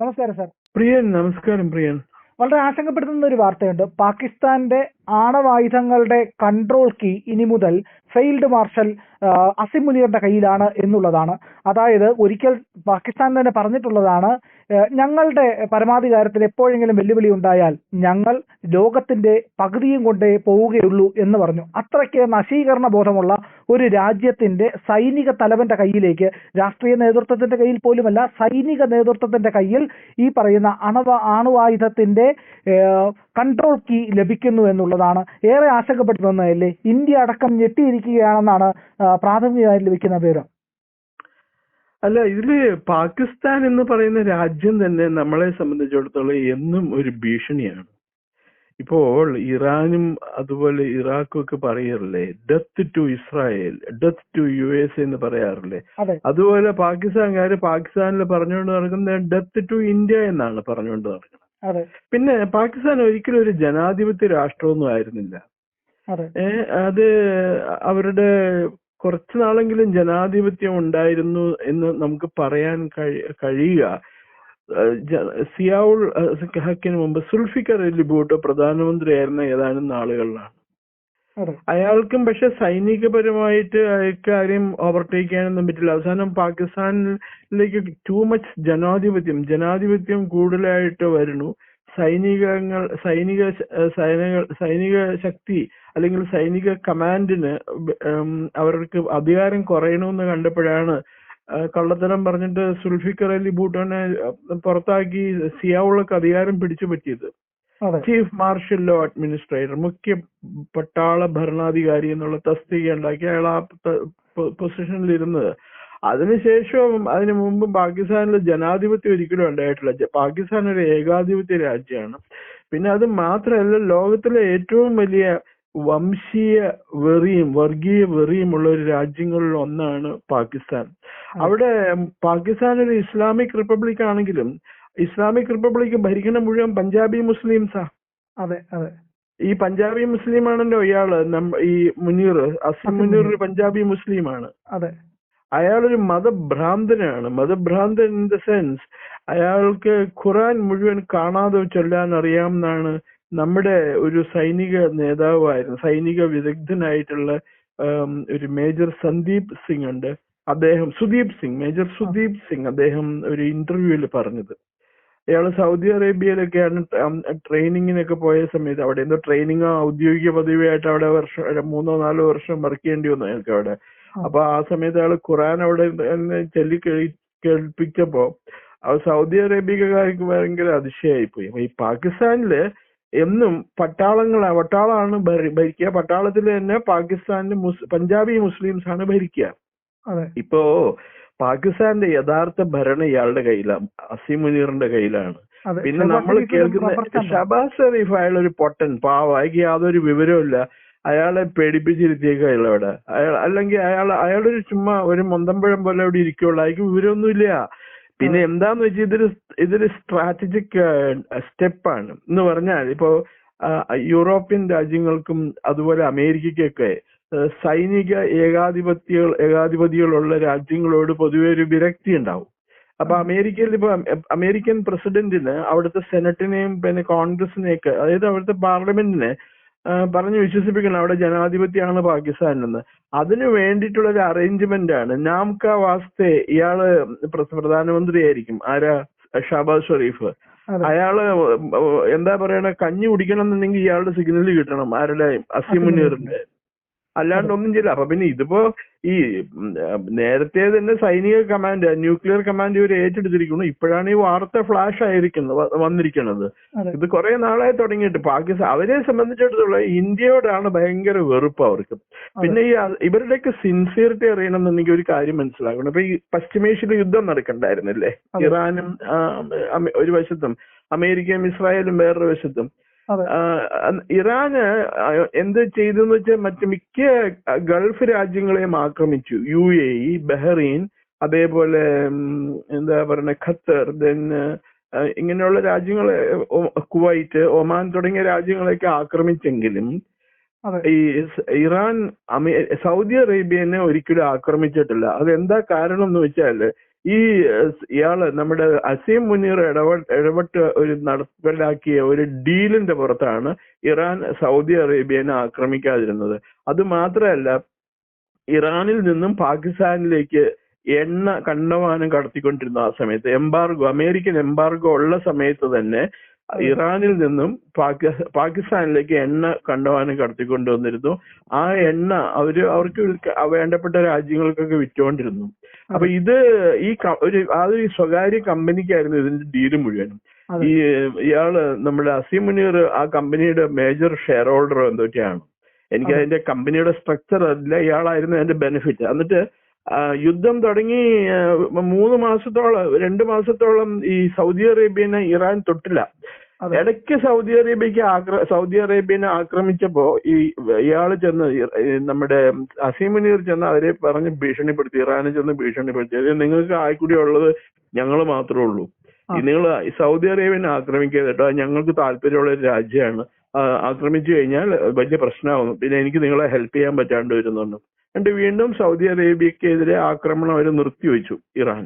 നമസ്കാരം സാർ. പ്രിയൻ, നമസ്കാരം പ്രിയൻ. വളരെ ആശങ്കപ്പെടുത്തുന്ന ഒരു വാർത്തയുണ്ട്. പാകിസ്ഥാന്റെ ആണവായുധങ്ങളുടെ കൺട്രോൾ കീ ഇനി മുതൽ ഫെയിൽഡ് മാർഷൽ അസിം മുനീറിന്റെ കയ്യിലാണ് എന്നുള്ളതാണ്. അതായത് ഒരിക്കൽ പാകിസ്ഥാൻ തന്നെ പറഞ്ഞിട്ടുള്ളതാണ്, ഞങ്ങളുടെ പരമാധികാരത്തിൽ എപ്പോഴെങ്കിലും വെല്ലുവിളി ഉണ്ടായാൽ ഞങ്ങൾ ലോകത്തിന്റെ പകുതിയും കൊണ്ടേ പോവുകയുള്ളൂ എന്ന് പറഞ്ഞു. അത്രയ്ക്ക് നശീകരണ ബോധമുള്ള ഒരു രാജ്യത്തിന്റെ സൈനിക തലവന്റെ കയ്യിലേക്ക്, രാഷ്ട്രീയ നേതൃത്വത്തിന്റെ കയ്യിൽ പോലുമല്ല, സൈനിക നേതൃത്വത്തിന്റെ കയ്യിൽ ഈ പറയുന്ന ആണവായുധത്തിന്റെ കൺട്രോൾ കീ ലഭിക്കുന്നു എന്നുള്ളതാണ് ഏറെ ആശങ്കപ്പെടുത്തുന്നതല്ലേ. ഇന്ത്യ അടക്കം ഞെട്ടിയിരിക്കുകയാണെന്നാണ് പ്രാഥമികമായി ലഭിക്കുന്ന വിവരം. അല്ല, ഇതില് പാകിസ്ഥാൻ എന്ന് പറയുന്ന രാജ്യം തന്നെ നമ്മളെ സംബന്ധിച്ചിടത്തോളം എന്നും ഒരു ഭീഷണിയാണ്. ഇപ്പോൾ ഇറാനും അതുപോലെ ഇറാഖും ഒക്കെ പറയാറില്ലേ, death to Israel, death to US എന്ന് പറയാറില്ലേ. അതുപോലെ പാകിസ്ഥാനിൽ പറഞ്ഞുകൊണ്ട് നടക്കുന്ന ഡെത്ത് ടു ഇന്ത്യ എന്നാണ് പറഞ്ഞുകൊണ്ട് നടക്കുന്നത്. പിന്നെ പാകിസ്ഥാൻ ഒരിക്കലും ഒരു ജനാധിപത്യ രാഷ്ട്രമൊന്നും ആയിരുന്നില്ല. അത് അവരുടെ കുറച്ചു നാളെങ്കിലും ജനാധിപത്യം ഉണ്ടായിരുന്നു എന്ന് നമുക്ക് പറയാൻ കഴിയുക സിയാവുൾ ഹക്കിന് മുമ്പ് സുൽഫിക്കർ അലി ഭൂട്ടോ പ്രധാനമന്ത്രിയായിരുന്ന ഏതാനും നാളുകളിലാണ്. അയാൾക്കും പക്ഷെ സൈനികപരമായിട്ട് ഇക്കാര്യം ഓവർടേക്ക് ചെയ്യാനൊന്നും പറ്റില്ല. അവസാനം പാകിസ്ഥാനിലേക്ക് ടൂ മച്ച് ജനാധിപത്യം കൂടുതലായിട്ട് വരുന്നു. സൈനിക ശക്തി അല്ലെങ്കിൽ സൈനിക കമാൻഡിന് അവർക്ക് അധികാരം കുറയണമെന്ന് കണ്ടപ്പോഴാണ് കള്ളത്തരം പറഞ്ഞിട്ട് സുൽഫിക്കർ അലി ഭൂട്ടോനെ പുറത്താക്കി സിയാവുള്ളക്ക് അധികാരം പിടിച്ചു പറ്റിയത്. ചീഫ് മാർഷൽ ലോ അഡ്മിനിസ്ട്രേറ്റർ, മുഖ്യ പട്ടാള ഭരണാധികാരി എന്നുള്ള തസ്തിക ഉണ്ടാക്കി അയാൾ ആ പൊസിഷനിൽ ഇരുന്നത്. അതിനുശേഷവും അതിനു മുമ്പ് പാകിസ്ഥാനിൽ ജനാധിപത്യം ഒരിക്കലും ഉണ്ടായിട്ടില്ല. പാകിസ്ഥാൻ ഒരു ഏകാധിപത്യ രാജ്യമാണ്. പിന്നെ അത് മാത്രമല്ല, ലോകത്തിലെ ഏറ്റവും വലിയ വംശീയ വർഗീയ വെറിയുമുള്ള ഒരു രാജ്യങ്ങളിൽ ഒന്നാണ് പാകിസ്ഥാൻ. അവിടെ പാകിസ്ഥാൻ ഒരു ഇസ്ലാമിക് റിപ്പബ്ലിക് ആണെങ്കിലും ഇസ്ലാമിക് റിപ്പബ്ലിക് ഭരിക്കുന്ന മുഴുവൻ പഞ്ചാബി മുസ്ലിംസാ. ഈ പഞ്ചാബി മുസ്ലിം ആണല്ലോ ഇയാള്, ഈ മുനീർ, അസിം മുനീർ പഞ്ചാബി മുസ്ലിമാണ്. അയാളൊരു മതഭ്രാന്തനാണ്. മതഭ്രാന്തൻ ഇൻ ദ സെൻസ് അയാൾക്ക് ഖുറാൻ മുഴുവൻ കാണാതെ ചൊല്ലാൻ അറിയാമെന്നാണ് നമ്മുടെ ഒരു സൈനിക നേതാവായിരുന്നു, സൈനിക വിദഗ്ധനായിട്ടുള്ള ഒരു മേജർ സന്ദീപ് സിംഗ് ഉണ്ട്. മേജർ സുദീപ് സിംഗ് അദ്ദേഹം ഒരു ഇന്റർവ്യൂവിൽ പറഞ്ഞത്. അയാൾ സൗദി അറേബ്യയിലൊക്കെയാണ് ട്രെയിനിങ്ങിനൊക്കെ പോയ സമയത്ത്, അവിടെ എന്തോ ട്രെയിനിങ് ഔദ്യോഗിക പദവിയായിട്ട് അവിടെ 3-4 വർഷം വർക്ക് ചെയ്യേണ്ടി വന്നു അയാൾക്ക് അവിടെ. അപ്പൊ ആ സമയത്ത് അയാൾ ഖുറാൻ അവിടെ കേൾപ്പിച്ചപ്പോ സൗദി അറേബ്യക്കാർക്ക് ഭയങ്കര അതിശയായിപ്പോയി. അപ്പൊ ഈ പാകിസ്ഥാനില് എന്നും പട്ടാളമാണ് ഭരിക്കുക. പട്ടാളത്തിൽ തന്നെ പാകിസ്ഥാനിലെ പഞ്ചാബി മുസ്ലിംസ് ആണ് ഭരിക്കുക. ഇപ്പോ പാകിസ്ഥാന്റെ യഥാർത്ഥ ഭരണം ഇയാളുടെ കയ്യിലാണ്, അസിം മുനീറിന്റെ കയ്യിലാണ്. പിന്നെ നമ്മൾ കേൾക്കുന്ന ഷബാസ് ഷെരീഫ് അയാളൊരു പൊട്ടൻ പാവം, അയാൾക്ക് യാതൊരു വിവരവും. അയാളെ പേടിപ്പിച്ചിരുത്തിയേക്കുക അയാളവിടെ. അല്ലെങ്കിൽ അയാളൊരു ചുമ്മാ ഒരു മൊന്തമ്പഴം പോലെ അവിടെ ഇരിക്കുള്ളൂ, അയാൾക്ക് വിവരമൊന്നുമില്ല. പിന്നെ എന്താന്ന് വെച്ചാൽ ഇതൊരു സ്ട്രാറ്റജിക് സ്റ്റെപ്പാണ് എന്ന് പറഞ്ഞാൽ, ഇപ്പോ യൂറോപ്യൻ രാജ്യങ്ങൾക്കും അതുപോലെ അമേരിക്കയ്ക്കൊക്കെ സൈനിക ഏകാധിപതികളുള്ള രാജ്യങ്ങളോട് പൊതുവെ ഒരു വിരക്തി ഉണ്ടാവും. അപ്പൊ അമേരിക്കയിൽ ഇപ്പൊ അമേരിക്കൻ പ്രസിഡന്റിന് അവിടുത്തെ സെനറ്റിനെയും പിന്നെ കോൺഗ്രസിനെയൊക്കെ, അതായത് അവിടുത്തെ പാർലമെന്റിനെ പറഞ്ഞു വിശ്വസിപ്പിക്കണം അവിടെ ജനാധിപത്യമാണ് പാകിസ്ഥാനെന്ന്. അതിനു വേണ്ടിയിട്ടുള്ള ഒരു അറേഞ്ച്മെന്റ് ആണ്. നാംക വാസ്തെ ഇയാള് പ്രധാനമന്ത്രിയായിരിക്കും. ആരാ? ഷഹബാസ് ഷെരീഫ്. അയാള് എന്താ പറയണ, കഞ്ഞി കുടിക്കണം എന്നുണ്ടെങ്കിൽ ഇയാളുടെ സിഗ്നൽ കിട്ടണം. ആരുടെ? അസിം മുനീറിന്റെ. അല്ലാണ്ട് ഒന്നും ചെയ്യില്ല. അപ്പൊ പിന്നെ ഇതിപ്പോ ഈ നേരത്തെ തന്നെ സൈനിക കമാൻഡ്, ന്യൂക്ലിയർ കമാൻഡ് ഇവർ ഏറ്റെടുത്തിരിക്കുന്നു. ഇപ്പോഴാണ് ഈ വാർത്ത ഫ്ലാഷ് വന്നിരിക്കുന്നത്. ഇത് കുറെ നാളായി തുടങ്ങിയിട്ട്. പാകിസ്ഥാൻ അവരെ സംബന്ധിച്ചിടത്തോളം ഇന്ത്യയോടാണ് ഭയങ്കര വെറുപ്പ് അവർക്ക്. പിന്നെ ഈ ഇവരുടെയൊക്കെ സിൻസിയറിറ്റി അറിയണമെന്നുണ്ടെങ്കിൽ ഒരു കാര്യം മനസ്സിലാക്കണം. ഇപ്പൊ ഈ പശ്ചിമേഷ്യയിൽ യുദ്ധം നടക്കണ്ടായിരുന്നില്ലേ, ഇറാനും ഒരു വശത്തും അമേരിക്കയും ഇസ്രായേലും വേറൊരു വശത്തും. ഇറാന് എന്ത് ചെയ്തു എന്ന് വെച്ചാൽ മറ്റു മിക്ക ഗൾഫ് രാജ്യങ്ങളെയും ആക്രമിച്ചു. UAE, ബഹ്റൈൻ, അതേപോലെ എന്താ പറയുക ഖത്തർ, ഇങ്ങനെയുള്ള രാജ്യങ്ങളെ, കുവൈറ്റ്, ഒമാൻ തുടങ്ങിയ രാജ്യങ്ങളെയൊക്കെ ആക്രമിച്ചെങ്കിലും ഈ ഇറാൻ സൗദി അറേബ്യനെ ഒരിക്കലും ആക്രമിച്ചിട്ടില്ല. അതെന്താ കാരണം എന്ന് വെച്ചാൽ ഈ ഇയാള് നമ്മുടെ അസീം മുനീർ ഇടപെട്ട് ഒരു നടപ്പിലാക്കിയ ഒരു ഡീലിന്റെ പുറത്താണ് ഇറാൻ സൗദി അറേബ്യനെ ആക്രമിക്കാതിരുന്നത്. അത് മാത്രമല്ല, ഇറാനിൽ നിന്നും പാകിസ്ഥാനിലേക്ക് എണ്ണ കണ്ടമാനം കടത്തിക്കൊണ്ടിരുന്നു. ആ സമയത്ത് എംബാർഗോ, അമേരിക്കൻ എംബാർഗോ ഉള്ള സമയത്ത് തന്നെ ഇറാനിൽ നിന്നും പാകിസ്ഥാനിലേക്ക് എണ്ണ കണ്ടമാനം കടത്തിക്കൊണ്ടുവന്നിരുന്നു. ആ എണ്ണ അവർക്ക് വേണ്ടപ്പെട്ട രാജ്യങ്ങൾക്കൊക്കെ വിറ്റുകൊണ്ടിരുന്നു. അപ്പൊ ഇത് അതൊരു സ്വകാര്യ കമ്പനിക്കായിരുന്നു ഇതിന്റെ ഡീല് മുഴുവനും. ഇയാള് നമ്മുടെ അസീം മുനീർ ആ കമ്പനിയുടെ മേജർ ഷെയർ ഹോൾഡർ എന്തൊക്കെയാണ്. എനിക്ക് അതിന്റെ കമ്പനിയുടെ സ്ട്രക്ചർ അറിയില്ല. ഇയാളായിരുന്നു അതിന്റെ ബെനിഫിറ്റ്. എന്നിട്ട് യുദ്ധം തുടങ്ങി 2 മാസത്തോളം ഈ സൗദി അറേബ്യനെ ഇറാൻ തൊട്ടില്ല. ഇടയ്ക്ക് സൗദി അറേബ്യനെ ആക്രമിച്ചപ്പോ ഇയാള് ചെന്ന് നമ്മുടെ അസീം മുനീർ ചെന്ന് അവരെ പറഞ്ഞ് ഭീഷണിപ്പെടുത്തി, ഇറാനെ ചെന്ന് ഭീഷണിപ്പെടുത്തി, അത് നിങ്ങൾക്ക് ആയിക്കൂടി ഉള്ളത് ഞങ്ങൾ മാത്രമേ ഉള്ളൂ, നിങ്ങൾ സൗദി അറേബ്യനെ ആക്രമിക്കുക കേട്ടോ, ഞങ്ങൾക്ക് താല്പര്യമുള്ള ഒരു രാജ്യമാണ്, ആക്രമിച്ചു കഴിഞ്ഞാൽ വലിയ പ്രശ്നമാകും, പിന്നെ എനിക്ക് നിങ്ങളെ ഹെൽപ്പ് ചെയ്യാൻ പറ്റാണ്ട് വരുന്നുണ്ട്. എന്നിട്ട് വീണ്ടും സൗദി അറേബ്യക്കെതിരെ ആക്രമണം അവർ നിർത്തിവെച്ചു ഇറാൻ.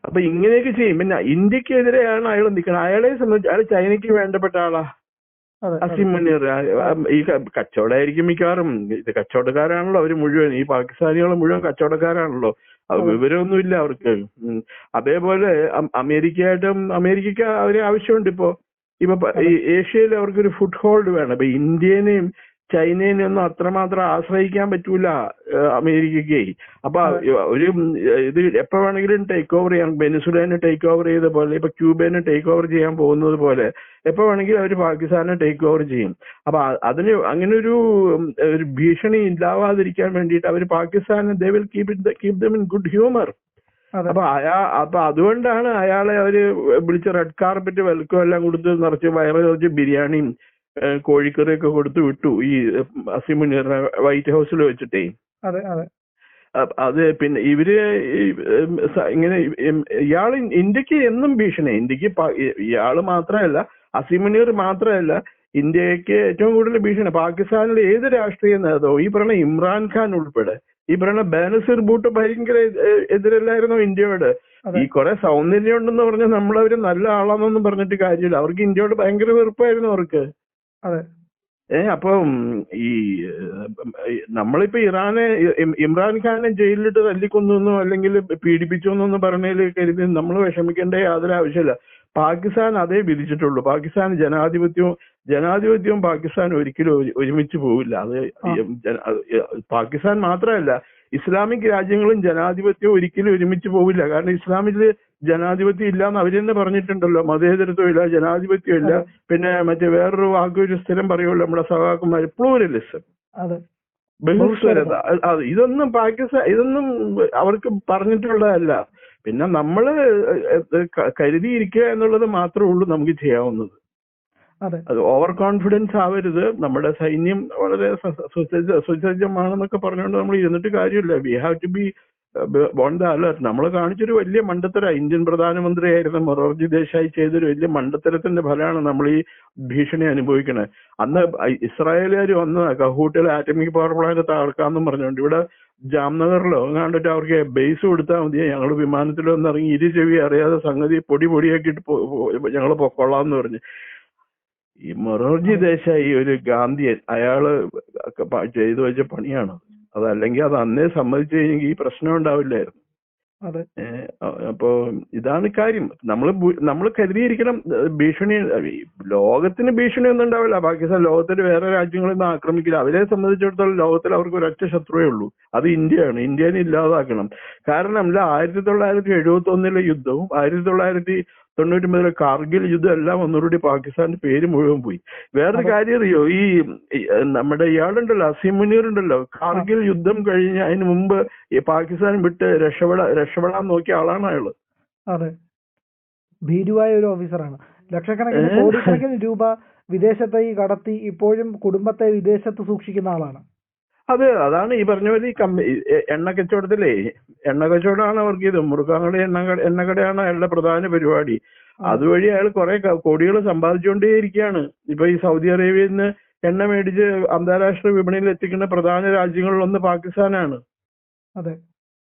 അപ്പൊ ഇങ്ങനെയൊക്കെ ചെയ്യും. പിന്നെ ഇന്ത്യക്കെതിരെയാണ് അയാൾ നിൽക്കുന്നത്. അയാളെ സംബന്ധിച്ച് അയാൾ ചൈനയ്ക്ക് വേണ്ടപ്പെട്ട ആളാ അസീം മുനീർ. ഈ കച്ചവടമായിരിക്കും മിക്കവാറും. ഇത് കച്ചവടക്കാരാണല്ലോ അവര് മുഴുവൻ, ഈ പാകിസ്ഥാനികൾ മുഴുവൻ കച്ചവടക്കാരാണല്ലോ. വിവരമൊന്നുമില്ല അവർക്ക്. അതേപോലെ അമേരിക്കയ്ക്ക് അവരെ ആവശ്യമുണ്ട്. ഇപ്പൊ ഏഷ്യയിൽ അവർക്കൊരു ഫുട് ഹോൾഡ് വേണം. ഇപ്പൊ ഇന്ത്യനെയും ചൈനേനെ ഒന്നും അത്രമാത്രം ആശ്രയിക്കാൻ പറ്റൂല അമേരിക്കയ്ക്ക്. അപ്പൊ ഇത് എപ്പോ വേണമെങ്കിലും ടേക്ക് ഓവർ ചെയ്യാം. വെനിസുലേനെ ടേക്ക് ഓവർ ചെയ്ത പോലെ, ഇപ്പൊ ക്യൂബനെ ടേക്ക് ഓവർ ചെയ്യാൻ പോകുന്നത് പോലെ എപ്പോ വേണമെങ്കിലും അവർ പാകിസ്ഥാനെ ടേക്ക് ഓവർ ചെയ്യും. അപ്പൊ അതിന് അങ്ങനെ ഒരു ഭീഷണി ഇല്ലാവാതിരിക്കാൻ വേണ്ടിയിട്ട് അവർ പാകിസ്ഥാനെ they will keep them in good humour. അപ്പൊ അതുകൊണ്ടാണ് അയാളെ അവര് വിളിച്ച റെഡ് കാർപ്പറ്റ് വെൽക്കം എല്ലാം കൊടുത്ത് നിറച്ച് ബിരിയാണിയും കോഴിക്കറിയൊക്കെ കൊടുത്തു വിട്ടു ഈ അസീം മുനീറിനെ വൈറ്റ് ഹൗസിൽ വെച്ചിട്ടേ. അത് പിന്നെ ഇവര് ഇങ്ങനെ ഇയാള് ഇന്ത്യക്ക് എന്നും ഭീഷണി. ഇന്ത്യക്ക് ഇയാള് മാത്രമല്ല, അസീം മുനീർ മാത്രമല്ല, ഇന്ത്യക്ക് ഏറ്റവും കൂടുതൽ ഭീഷണി പാകിസ്ഥാനിലെ ഏത് രാഷ്ട്രീയ നേതാവും, ഈ പറയുന്ന ഇമ്രാൻഖാൻ ഉൾപ്പെടെ, ഈ പറയുന്ന ബേനസീർ ഭൂട്ടോ ഭയങ്കര എതിരല്ലായിരുന്നു ഇന്ത്യയോട്. ഈ കുറെ സൗന്ദര്യം ഉണ്ടെന്ന് പറഞ്ഞാൽ നമ്മളവര് നല്ല ആളാന്നൊന്നും പറഞ്ഞിട്ട് കാര്യമില്ല. അവർക്ക് ഇന്ത്യയോട് ഭയങ്കര വെറുപ്പായിരുന്നു അവർക്ക്. അപ്പം ഈ നമ്മളിപ്പോ ഇമ്രാൻഖാനെ ജയിലിലിട്ട് തല്ലിക്കൊന്നു അല്ലെങ്കിൽ പീഡിപ്പിച്ചു എന്നൊന്നും പറഞ്ഞതിൽ കരുതി നമ്മൾ വിഷമിക്കേണ്ട യാതൊരു ആവശ്യമില്ല. പാകിസ്ഥാൻ അതേ വിധിച്ചിട്ടുള്ളൂ. പാകിസ്ഥാൻ ജനാധിപത്യവും പാകിസ്ഥാൻ ഒരിക്കലും ഒരുമിച്ച് പോവില്ല. അത് പാകിസ്ഥാൻ മാത്രമല്ല, ഇസ്ലാമിക് രാജ്യങ്ങളും ജനാധിപത്യവും ഒരിക്കലും ഒരുമിച്ച് പോവില്ല. കാരണം ഇസ്ലാമിൽ ജനാധിപത്യം ഇല്ലാന്ന് അവര് തന്നെ പറഞ്ഞിട്ടുണ്ടല്ലോ. മതേതരത്വം ഇല്ല, ജനാധിപത്യം ഇല്ല, പിന്നെ മറ്റേ വേറൊരു വാക്കൊരു സ്ഥിരം പറയുമല്ലോ നമ്മുടെ സഹാക്കന്മാര്, പ്ലൂരലിസം, ബഹുസ്വരത. ഇതൊന്നും അവർക്ക് പറഞ്ഞിട്ടുള്ളതല്ല. പിന്നെ നമ്മള് കരുതിയിരിക്കുക എന്നുള്ളത് മാത്രമേ ഉള്ളൂ നമുക്ക് ചെയ്യാവുന്നത്. അത് ഓവർ കോൺഫിഡൻസ് ആവരുത്. നമ്മുടെ സൈന്യം വളരെ സുസജ്ജമാണെന്നൊക്കെ പറഞ്ഞുകൊണ്ട് നമ്മൾ ഇരുന്നിട്ട് കാര്യമില്ല. We have to be on the alert. നമ്മൾ കാണിച്ചൊരു വലിയ മണ്ടത്തര, ഇന്ത്യൻ പ്രധാനമന്ത്രിയായിരുന്ന മൊറാർജി ദേശായി ചെയ്തൊരു വലിയ മണ്ടത്തരത്തിന്റെ ഫലമാണ് നമ്മൾ ഈ ഭീഷണി അനുഭവിക്കണത്. അന്ന് ഇസ്രായേലുകാർ വന്ന് കഹൂട്ടിലെ ആറ്റമിക് പവർ പ്ലാന്റ് തകർക്കാന്നും പറഞ്ഞുകൊണ്ട് ഇവിടെ ജാംനഗറിലോ കണ്ടിട്ട് അവർക്ക് ബേസ് കൊടുത്താൽ മതി, ഞങ്ങൾ വിമാനത്തിൽ വന്നിറങ്ങി ചെവി അറിയാതെ സംഗതി പൊടിയാക്കിയിട്ട് ഞങ്ങൾ പൊക്കോളാന്ന് പറഞ്ഞ്. ഈ മൊറാർജി ദേശായി ഒരു ഗാന്ധിയൻ, അയാള് ചെയ്തു വെച്ച പണിയാണ്. അതല്ലെങ്കിൽ അത് അന്നേ സമ്മതിച്ചു കഴിഞ്ഞെങ്കിൽ ഈ പ്രശ്നം ഉണ്ടാവില്ലായിരുന്നു. അപ്പോ ഇതാണ് കാര്യം. നമ്മൾ കരുതിയിരിക്കണം. ഭീഷണി ലോകത്തിന് ഭീഷണി ഒന്നും ഉണ്ടാവില്ല. പാകിസ്ഥാൻ ലോകത്തിൽ വേറെ രാജ്യങ്ങളിൽ നിന്ന് ആക്രമിക്കില്ല. അവരെ സംബന്ധിച്ചിടത്തോളം ലോകത്തിൽ അവർക്ക് ഒരൊറ്റ ശത്രുവേ ഉള്ളൂ, അത് ഇന്ത്യയാണ്. ഇന്ത്യനെ ഇല്ലാതാക്കണം. കാരണം 1971 യുദ്ധവും 1999 കാർഗിൽ യുദ്ധം എല്ലാം ഒന്നുകൂടി പാകിസ്ഥാന്റെ പേര് മുഴുവൻ പോയി. വേറൊരു കാര്യം അറിയോ, ഈ നമ്മുടെ ഇയാളുണ്ടല്ലോ അസീം മുനീർ ഉണ്ടല്ലോ, കാർഗിൽ യുദ്ധം കഴിഞ്ഞ് അതിന് മുമ്പ് ഈ പാകിസ്ഥാൻ വിട്ട് രക്ഷപ്പെടാൻ നോക്കിയ ആളാണ് അയാള്. അതെ, ഭീരുവായ ഒരു ഓഫീസറാണ്. ലക്ഷക്കണക്കിന് കോടിക്കണക്കിന് രൂപ വിദേശത്തേക്ക് കടത്തി ഇപ്പോഴും കുടുംബത്തെ വിദേശത്ത് സൂക്ഷിക്കുന്ന ആളാണ്. അതാണ് ഈ പറഞ്ഞ പോലെ ഈ എണ്ണ കച്ചവടമാണ് അവർക്ക്. ഇത് മുറുക്കാങ്ങടി എണ്ണക്കടയാണ് അയാളുടെ പ്രധാന പരിപാടി. അതുവഴി അയാൾ കുറെ കോടികൾ സമ്പാദിച്ചുകൊണ്ടേയിരിക്കുകയാണ്. ഇപ്പൊ ഈ സൗദി അറേബ്യയിൽ നിന്ന് എണ്ണ മേടിച്ച് അന്താരാഷ്ട്ര വിപണിയിൽ എത്തിക്കുന്ന പ്രധാന രാജ്യങ്ങളിലൊന്ന് പാകിസ്ഥാനാണ്.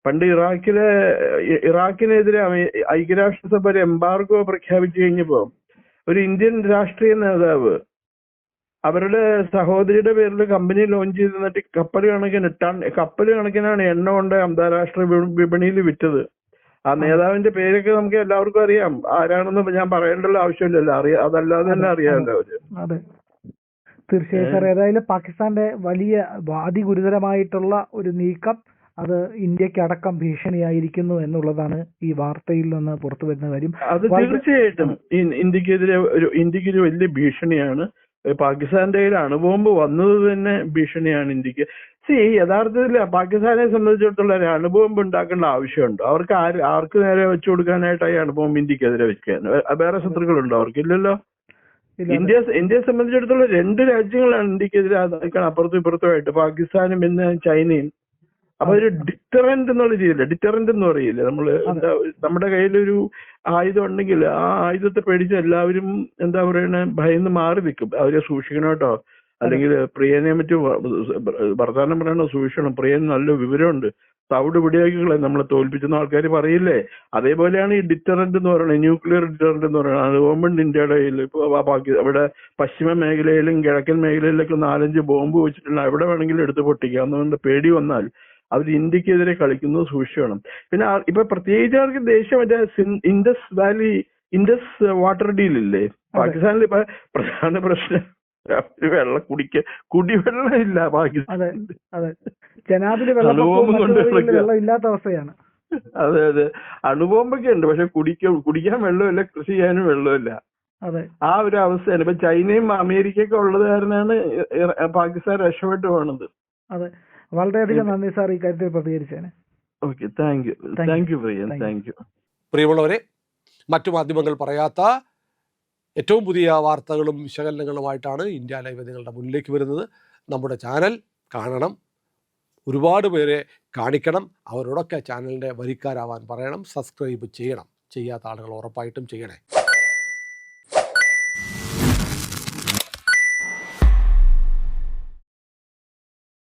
പണ്ട് ഇറാഖിനെതിരെ ഐക്യരാഷ്ട്രസഭ ഒരു എംബാർഗോ പ്രഖ്യാപിച്ചു കഴിഞ്ഞപ്പോ ഒരു ഇന്ത്യൻ രാഷ്ട്രീയ നേതാവ് അവരുടെ സഹോദരിയുടെ പേരിൽ കമ്പനി ലോഞ്ച് ചെയ്ത് എന്നിട്ട് കപ്പൽ കണക്കിനാണ് എണ്ണ കൊണ്ട് അന്താരാഷ്ട്ര വിപണിയിൽ വിറ്റത്. ആ നേതാവിന്റെ പേരൊക്കെ നമുക്ക് എല്ലാവർക്കും അറിയാം. ആരാണെന്ന് ഞാൻ പറയേണ്ടുള്ള ആവശ്യമില്ലല്ലോ, അതല്ലാതെ തന്നെ അറിയാമല്ലോ അവര്. അതെ, തീർച്ചയായും സാർ. ഏതായാലും പാകിസ്ഥാന്റെ വലിയ അതിഗുരുതരമായിട്ടുള്ള ഒരു നീക്കം അത് ഇന്ത്യക്കടക്കം ഭീഷണിയായിരിക്കുന്നു എന്നുള്ളതാണ് ഈ വാർത്തയിൽ നിന്ന് പുറത്തു വരുന്ന കാര്യം. അത് തീർച്ചയായിട്ടും ഇന്ത്യക്കൊരു വലിയ ഭീഷണിയാണ്. പാകിസ്ഥാന്റെ കയ്യിൽ അണുബോംബ് വന്നത് തന്നെ ഭീഷണിയാണ് ഇന്ത്യക്ക്. യഥാർത്ഥത്തിൽ പാകിസ്ഥാനെ സംബന്ധിച്ചിടത്തോളം ഒരു അണുബോംബ് ഉണ്ടാക്കേണ്ട ആവശ്യമുണ്ടോ? അവർക്ക് ആർക്ക് നേരെ വെച്ചു കൊടുക്കാനായിട്ടായി അണുബോംബ് ഇന്ത്യക്കെതിരെ വെക്കാൻ? വേറെ ശത്രുക്കളുണ്ടോ? അവർക്കില്ലല്ലോ. ഇന്ത്യയെ സംബന്ധിച്ചിടത്തോളം 2 രാജ്യങ്ങളാണ് ഇന്ത്യക്കെതിരെ അപ്പുറത്തും ഇപ്പുറത്തുമായിട്ട്, പാകിസ്ഥാനും പിന്നെ ചൈനയും. അപ്പൊ ഒരു ഡിറ്ററന്റ് എന്നുള്ള രീതിയില്ല, ഡിറ്ററന്റ് എന്ന് പറയില്ലേ നമ്മള്, നമ്മുടെ കയ്യിലൊരു ആയുധം ഉണ്ടെങ്കിൽ ആ ആയുധത്തെ പേടിച്ച് എല്ലാവരും എന്താ പറയണ ഭയന്ന് മാറി നിൽക്കും. അവരെ സൂക്ഷിക്കണം കേട്ടോ, അല്ലെങ്കിൽ പ്രിയനെ മറ്റു വർത്താനം പറയണോ സൂക്ഷിക്കണം, പ്രിയന് നല്ല വിവരമുണ്ട്, തവിട് പിടിയാക്കികളെ നമ്മളെ തോൽപ്പിച്ചെന്ന് ആൾക്കാർ പറയില്ലേ. അതേപോലെയാണ് ഈ ഡിറ്ററന്റ് എന്ന് പറയുന്നത്, ന്യൂക്ലിയർ ഡിറ്ററന്റ് എന്ന് പറയുന്നത്. അത് ഗവൺമെന്റ് ഇന്ത്യയുടെ കയ്യിൽ ഇപ്പൊ അവിടെ പശ്ചിമ മേഖലയിലും കിഴക്കൻ മേഖലയിലൊക്കെ 4-5 ബോംബ് വെച്ചിട്ടുള്ള എവിടെ വേണമെങ്കിലും എടുത്ത് പൊട്ടിക്കാം. അതുകൊണ്ട് പേടി വന്നാൽ അവർ ഇന്ത്യക്കെതിരെ കളിക്കുന്നത് സൂക്ഷിക്കണം. പിന്നെ ഇപ്പൊ പ്രത്യേകിച്ച് അവർക്ക് ദേഷ്യം മറ്റേ ഇൻഡസ് വാട്ടർ ഡീൽ ഇല്ലേ പാകിസ്ഥാനിൽ. ഇപ്പൊ പ്രധാന പ്രശ്നം കുടിവെള്ളം ഇല്ല പാകിസ്ഥാൻ. വെള്ളം ഇല്ലാത്ത അവസ്ഥയാണ്. അതെ അതെ, അണുബോംബൊക്കെ ഉണ്ട്, പക്ഷെ കുടിക്കാൻ വെള്ളമില്ല, കൃഷി ചെയ്യാനും വെള്ളമില്ല. ആ ഒരു അവസ്ഥയാണ്. ഇപ്പൊ ചൈനയും അമേരിക്കയൊക്കെ ഉള്ളത് കാരണമാണ് പാകിസ്ഥാൻ രക്ഷപ്പെട്ടു പോണത്. അതെ, വളരെയധികം നന്ദി സാർ ഈ കാര്യത്തിൽ പ്രതികരിച്ചതിന്. Okay, thank you Priyan, thank you. പ്രിയമുള്ളവരെ, മറ്റു മാധ്യമങ്ങൾ പറയാത്ത ഏറ്റവും പുതിയ വാർത്തകളും വിശകലനങ്ങളുമായിട്ടാണ് ഇന്ത്യ ലൈവ് നിങ്ങളുടെ മുന്നിലേക്ക് വരുന്നത്. നമ്മുടെ ചാനൽ കാണണം, ഒരുപാട് പേരെ കാണിക്കണം, അവരോടൊക്കെ ചാനലിൻ്റെ വരിക്കാരാവാൻ പറയണം, സബ്സ്ക്രൈബ് ചെയ്യണം. ചെയ്യാത്ത ആളുകൾ ഉറപ്പായിട്ടും ചെയ്യണേ.